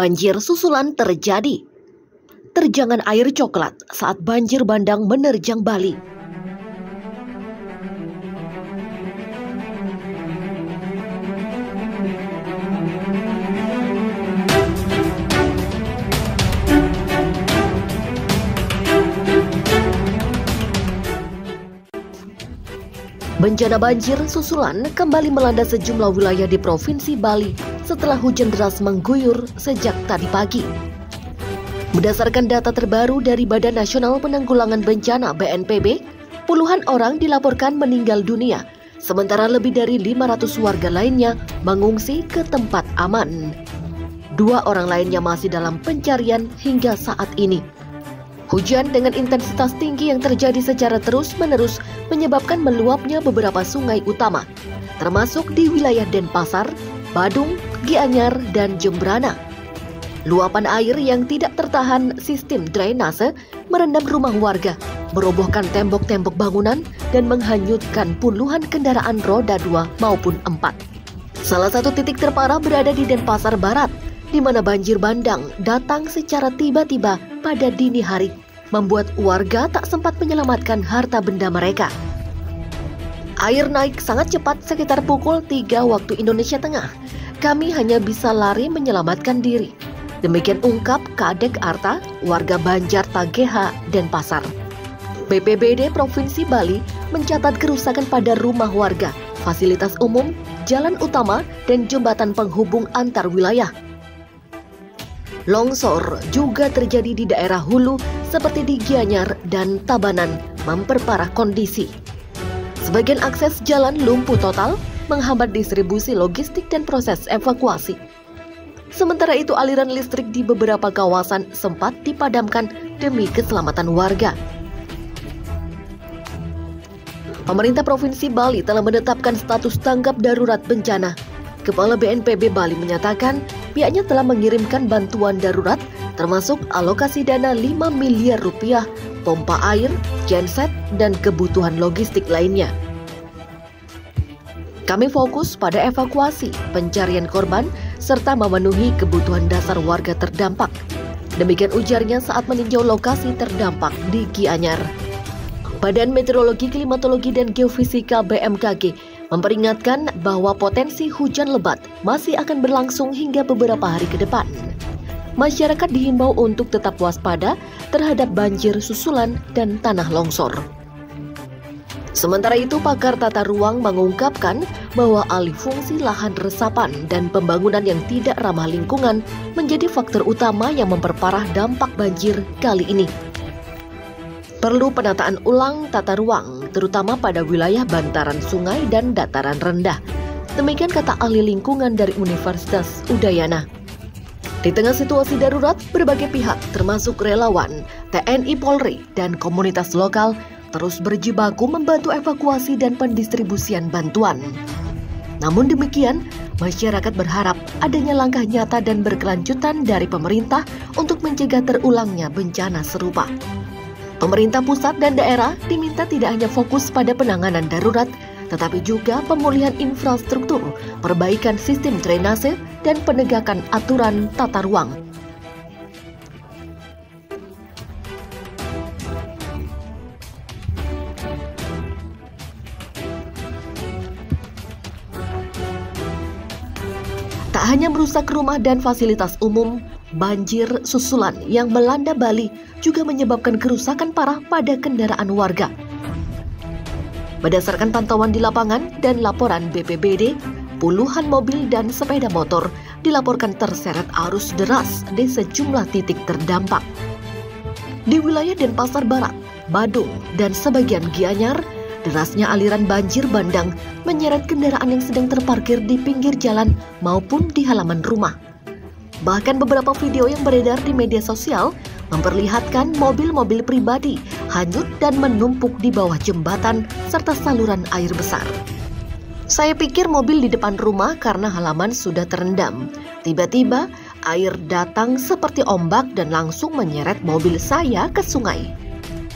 Banjir susulan terjadi. Terjangan air coklat saat banjir bandang menerjang Bali. Bencana banjir susulan kembali melanda sejumlah wilayah di Provinsi Bali setelah hujan deras mengguyur sejak tadi pagi. Berdasarkan data terbaru dari Badan Nasional Penanggulangan Bencana (BNPB), puluhan orang dilaporkan meninggal dunia, sementara lebih dari 500 warga lainnya mengungsi ke tempat aman. 2 orang lainnya masih dalam pencarian hingga saat ini. Hujan dengan intensitas tinggi yang terjadi secara terus-menerus menyebabkan meluapnya beberapa sungai utama, termasuk di wilayah Denpasar, Badung, Gianyar, dan Jembrana. Luapan air yang tidak tertahan sistem drainase merendam rumah warga, merobohkan tembok-tembok bangunan, dan menghanyutkan puluhan kendaraan roda 2 maupun 4. Salah satu titik terparah berada di Denpasar Barat, di mana banjir bandang datang secara tiba-tiba pada dini hari, membuat warga tak sempat menyelamatkan harta benda mereka. Air naik sangat cepat sekitar pukul 3 waktu Indonesia Tengah. Kami hanya bisa lari menyelamatkan diri. Demikian ungkap Kadek Arta, warga Banjar Tageha, Denpasar. BPBD Provinsi Bali mencatat kerusakan pada rumah warga, fasilitas umum, jalan utama, dan jembatan penghubung antar wilayah. Longsor juga terjadi di daerah hulu seperti di Gianyar dan Tabanan, memperparah kondisi. Sebagian akses jalan lumpuh total, menghambat distribusi logistik dan proses evakuasi. Sementara itu aliran listrik di beberapa kawasan sempat dipadamkan demi keselamatan warga. Pemerintah Provinsi Bali telah menetapkan status tanggap darurat bencana. Kepala BNPB Bali menyatakan pihaknya telah mengirimkan bantuan darurat termasuk alokasi dana 5 miliar rupiah, pompa air, genset, dan kebutuhan logistik lainnya. Kami fokus pada evakuasi, pencarian korban, serta memenuhi kebutuhan dasar warga terdampak. Demikian ujarnya saat meninjau lokasi terdampak di Gianyar. Badan Meteorologi, Klimatologi, dan Geofisika BMKG memperingatkan bahwa potensi hujan lebat masih akan berlangsung hingga beberapa hari ke depan. Masyarakat dihimbau untuk tetap waspada terhadap banjir susulan dan tanah longsor. Sementara itu, pakar tata ruang mengungkapkan bahwa alih fungsi lahan resapan dan pembangunan yang tidak ramah lingkungan menjadi faktor utama yang memperparah dampak banjir kali ini. Perlu penataan ulang tata ruang, terutama pada wilayah bantaran sungai dan dataran rendah. Demikian kata ahli lingkungan dari Universitas Udayana. Di tengah situasi darurat, berbagai pihak termasuk relawan, TNI Polri, dan komunitas lokal terus berjibaku membantu evakuasi dan pendistribusian bantuan. Namun demikian, masyarakat berharap adanya langkah nyata dan berkelanjutan dari pemerintah untuk mencegah terulangnya bencana serupa. Pemerintah pusat dan daerah diminta tidak hanya fokus pada penanganan darurat, tetapi juga pemulihan infrastruktur, perbaikan sistem drainase, dan penegakan aturan tata ruang. Tak hanya merusak rumah dan fasilitas umum, banjir susulan yang melanda Bali juga menyebabkan kerusakan parah pada kendaraan warga. Berdasarkan pantauan di lapangan dan laporan BPBD, puluhan mobil dan sepeda motor dilaporkan terseret arus deras di sejumlah titik terdampak. Di wilayah Denpasar Barat, Badung, dan sebagian Gianyar, derasnya aliran banjir bandang menyeret kendaraan yang sedang terparkir di pinggir jalan maupun di halaman rumah. Bahkan beberapa video yang beredar di media sosial memperlihatkan mobil-mobil pribadi hanyut dan menumpuk di bawah jembatan serta saluran air besar. Saya pikir mobil di depan rumah karena halaman sudah terendam. Tiba-tiba air datang seperti ombak dan langsung menyeret mobil saya ke sungai.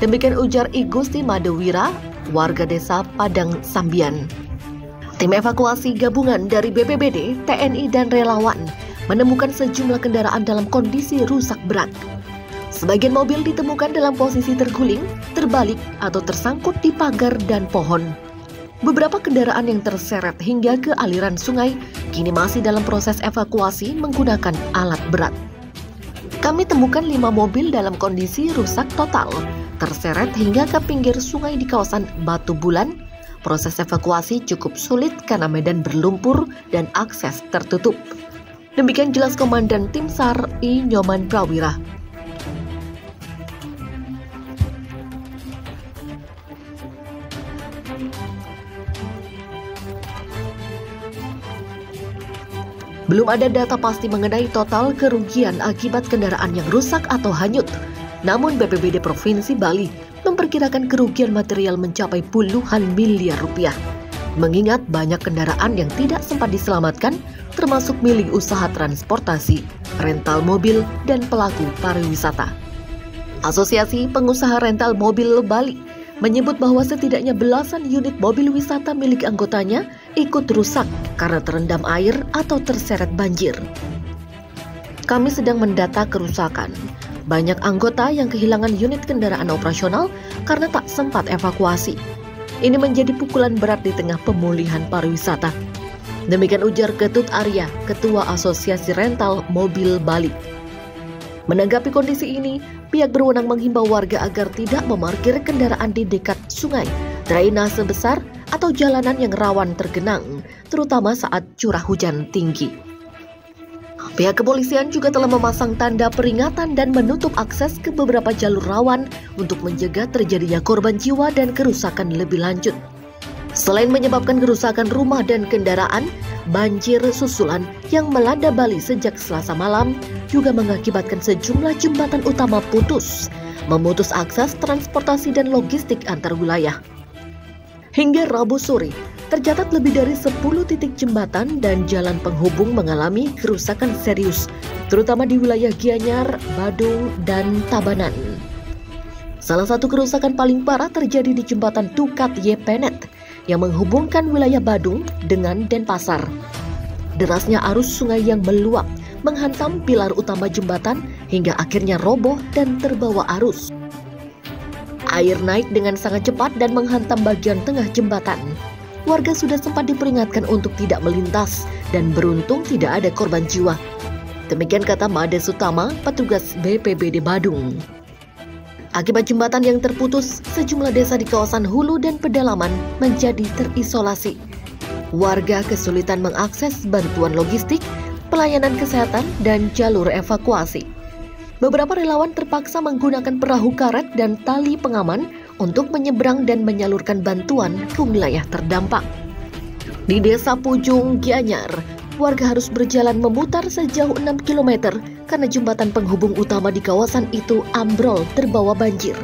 Demikian ujar I Gusti Madewira, warga desa Padang Sambian. Tim evakuasi gabungan dari BPBD, TNI, dan relawan menemukan sejumlah kendaraan dalam kondisi rusak berat. Sebagian mobil ditemukan dalam posisi terguling, terbalik, atau tersangkut di pagar dan pohon. Beberapa kendaraan yang terseret hingga ke aliran sungai kini masih dalam proses evakuasi menggunakan alat berat. Kami temukan 5 mobil dalam kondisi rusak total, terseret hingga ke pinggir sungai di kawasan Batu Bulan. Proses evakuasi cukup sulit karena medan berlumpur dan akses tertutup. Demikian jelas Komandan Tim SAR I Nyoman Prawira. Belum ada data pasti mengenai total kerugian akibat kendaraan yang rusak atau hanyut. Namun BPBD Provinsi Bali memperkirakan kerugian material mencapai puluhan miliar rupiah. Mengingat banyak kendaraan yang tidak sempat diselamatkan, termasuk milik usaha transportasi, rental mobil, dan pelaku pariwisata. Asosiasi Pengusaha Rental Mobil Bali menyebut bahwa setidaknya belasan unit mobil wisata milik anggotanya ikut rusak karena terendam air atau terseret banjir. Kami sedang mendata kerusakan. Banyak anggota yang kehilangan unit kendaraan operasional karena tak sempat evakuasi. Ini menjadi pukulan berat di tengah pemulihan pariwisata. Demikian ujar Ketut Arya, Ketua Asosiasi Rental Mobil Bali. Menanggapi kondisi ini, pihak berwenang menghimbau warga agar tidak memarkir kendaraan di dekat sungai, drainase besar, atau jalanan yang rawan tergenang, terutama saat curah hujan tinggi. Pihak kepolisian juga telah memasang tanda peringatan dan menutup akses ke beberapa jalur rawan untuk mencegah terjadinya korban jiwa dan kerusakan lebih lanjut. Selain menyebabkan kerusakan rumah dan kendaraan, banjir susulan yang melanda Bali sejak Selasa malam juga mengakibatkan sejumlah jembatan utama putus, memutus akses transportasi dan logistik antar wilayah. Hingga Rabu sore, tercatat lebih dari 10 titik jembatan dan jalan penghubung mengalami kerusakan serius, terutama di wilayah Gianyar, Badung, dan Tabanan. Salah satu kerusakan paling parah terjadi di jembatan Tukat Yepenet yang menghubungkan wilayah Badung dengan Denpasar. Derasnya arus sungai yang meluap menghantam pilar utama jembatan hingga akhirnya roboh dan terbawa arus. Air naik dengan sangat cepat dan menghantam bagian tengah jembatan. Warga sudah sempat diperingatkan untuk tidak melintas dan beruntung tidak ada korban jiwa. Demikian kata Made Sutama, petugas BPBD Badung. Akibat jembatan yang terputus, sejumlah desa di kawasan hulu dan pedalaman menjadi terisolasi. Warga kesulitan mengakses bantuan logistik, pelayanan kesehatan, dan jalur evakuasi. Beberapa relawan terpaksa menggunakan perahu karet dan tali pengaman untuk menyeberang dan menyalurkan bantuan ke wilayah terdampak. Di Desa Pujung Gianyar, warga harus berjalan memutar sejauh 6 km karena jembatan penghubung utama di kawasan itu ambrol terbawa banjir.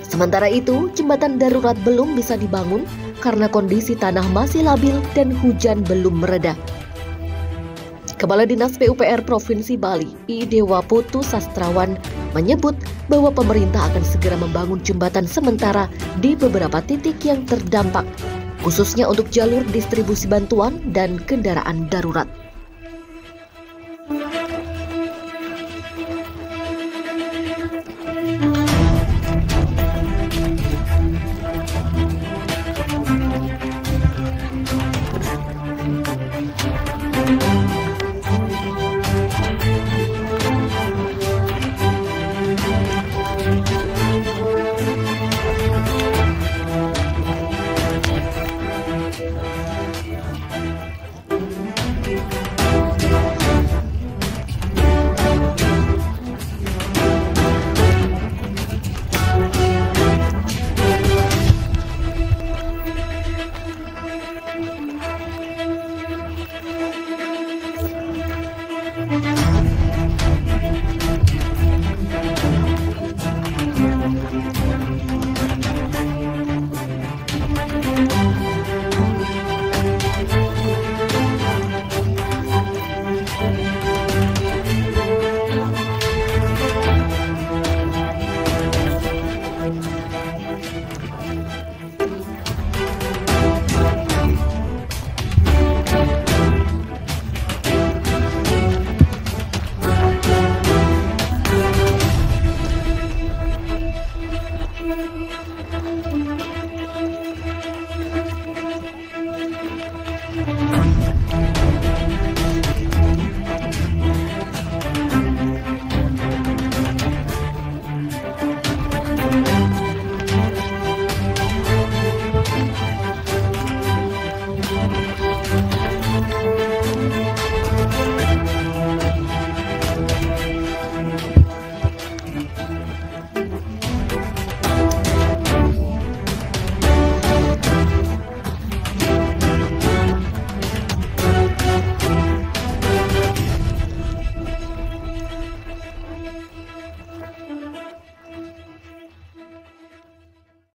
Sementara itu, jembatan darurat belum bisa dibangun karena kondisi tanah masih labil dan hujan belum mereda. Kepala Dinas PUPR Provinsi Bali, I Dewa Putu Sastrawan, menyebut bahwa pemerintah akan segera membangun jembatan sementara di beberapa titik yang terdampak, khususnya untuk jalur distribusi bantuan dan kendaraan darurat.